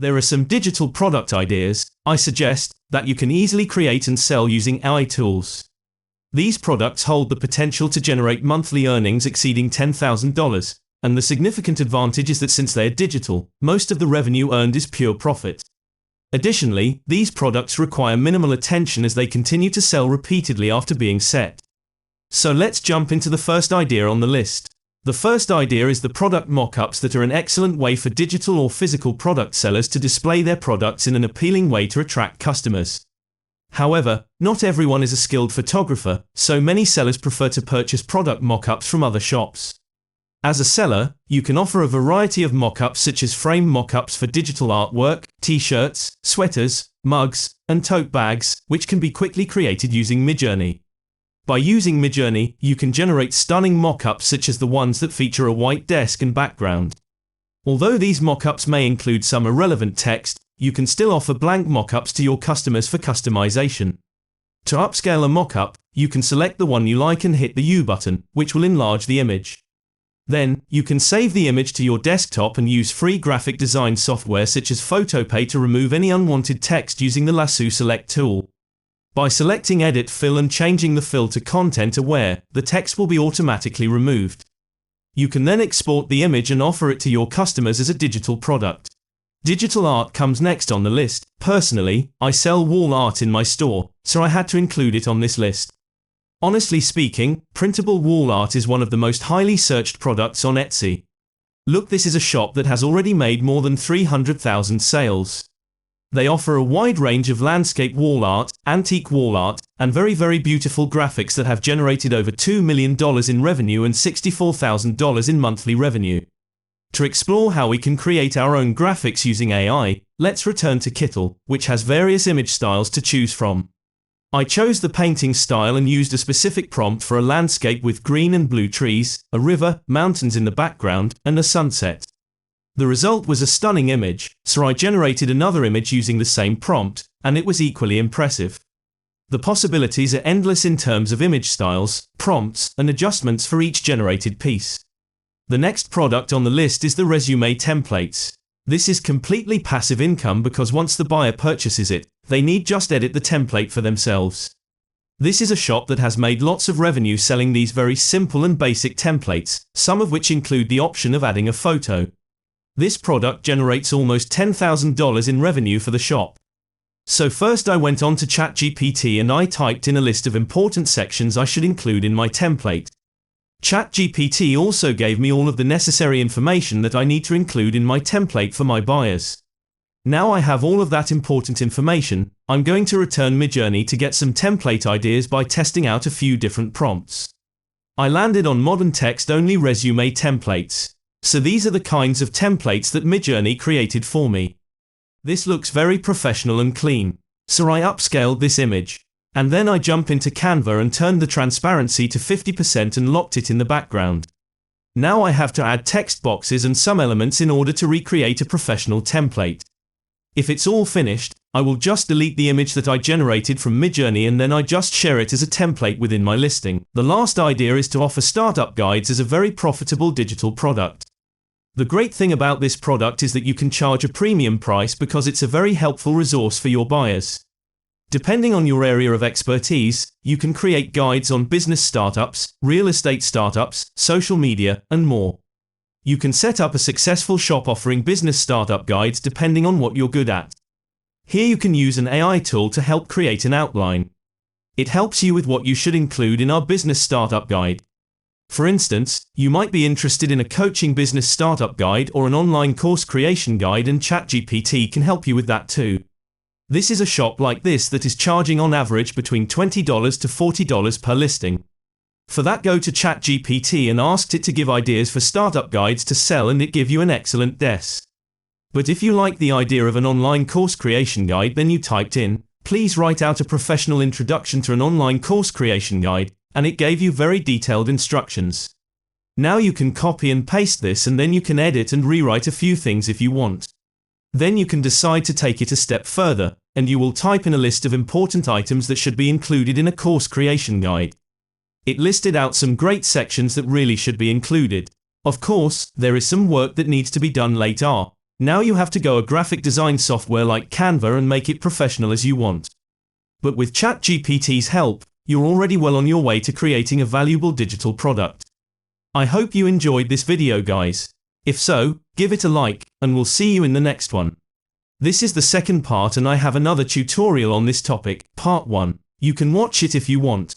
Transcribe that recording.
There are some digital product ideas, I suggest, that you can easily create and sell using AI tools. These products hold the potential to generate monthly earnings exceeding $10,000, and the significant advantage is that since they are digital, most of the revenue earned is pure profit. Additionally, these products require minimal attention as they continue to sell repeatedly after being set. So let's jump into the first idea on the list. The first idea is the product mock-ups that are an excellent way for digital or physical product sellers to display their products in an appealing way to attract customers. However, not everyone is a skilled photographer, so many sellers prefer to purchase product mock-ups from other shops. As a seller, you can offer a variety of mock-ups such as frame mock-ups for digital artwork, t-shirts, sweaters, mugs, and tote bags, which can be quickly created using Midjourney. By using Midjourney, you can generate stunning mock-ups such as the ones that feature a white desk and background. Although these mock-ups may include some irrelevant text, you can still offer blank mock-ups to your customers for customization. To upscale a mock-up, you can select the one you like and hit the U button, which will enlarge the image. Then, you can save the image to your desktop and use free graphic design software such as PhotoPay to remove any unwanted text using the Lasso Select tool. By selecting Edit Fill and changing the fill to Content Aware, the text will be automatically removed. You can then export the image and offer it to your customers as a digital product. Digital art comes next on the list. Personally, I sell wall art in my store, so I had to include it on this list. Honestly speaking, printable wall art is one of the most highly searched products on Etsy. Look, this is a shop that has already made more than 300,000 sales. They offer a wide range of landscape wall art, antique wall art, and very beautiful graphics that have generated over $2 million in revenue and $64,000 in monthly revenue. To explore how we can create our own graphics using AI, let's return to Kittl, which has various image styles to choose from. I chose the painting style and used a specific prompt for a landscape with green and blue trees, a river, mountains in the background, and a sunset. The result was a stunning image, so I generated another image using the same prompt, and it was equally impressive. The possibilities are endless in terms of image styles, prompts, and adjustments for each generated piece. The next product on the list is the resume templates. This is completely passive income because once the buyer purchases it, they need just edit the template for themselves. This is a shop that has made lots of revenue selling these very simple and basic templates, some of which include the option of adding a photo. This product generates almost $10,000 in revenue for the shop. So first I went on to ChatGPT and I typed in a list of important sections I should include in my template. ChatGPT also gave me all of the necessary information that I need to include in my template for my buyers. Now I have all of that important information, I'm going to return Midjourney to get some template ideas by testing out a few different prompts. I landed on modern text-only resume templates. So these are the kinds of templates that Midjourney created for me. This looks very professional and clean. So I upscaled this image. And then I jump into Canva and turned the transparency to 50% and locked it in the background. Now I have to add text boxes and some elements in order to recreate a professional template. If it's all finished, I will just delete the image that I generated from Midjourney and then I just share it as a template within my listing. The last idea is to offer startup guides as a very profitable digital product. The great thing about this product is that you can charge a premium price because it's a very helpful resource for your buyers. Depending on your area of expertise, you can create guides on business startups, real estate startups, social media, and more. You can set up a successful shop offering business startup guides depending on what you're good at. Here you can use an AI tool to help create an outline. It helps you with what you should include in our business startup guide. For instance, you might be interested in a coaching business startup guide or an online course creation guide, and ChatGPT can help you with that too. This is a shop like this that is charging on average between $20 to $40 per listing. For that, go to ChatGPT and asked it to give ideas for startup guides to sell and it give you an excellent des. But if you like the idea of an online course creation guide, then you typed in, please write out a professional introduction to an online course creation guide, and it gave you very detailed instructions. Now you can copy and paste this and then you can edit and rewrite a few things if you want. Then you can decide to take it a step further, and you will type in a list of important items that should be included in a course creation guide. It listed out some great sections that really should be included. Of course, there is some work that needs to be done later, Now you have to go a graphic design software like Canva and make it professional as you want. But with ChatGPT's help, you're already well on your way to creating a valuable digital product. I hope you enjoyed this video, guys. If so, give it a like, and we'll see you in the next one. This is the second part, and I have another tutorial on this topic, part 1. You can watch it if you want,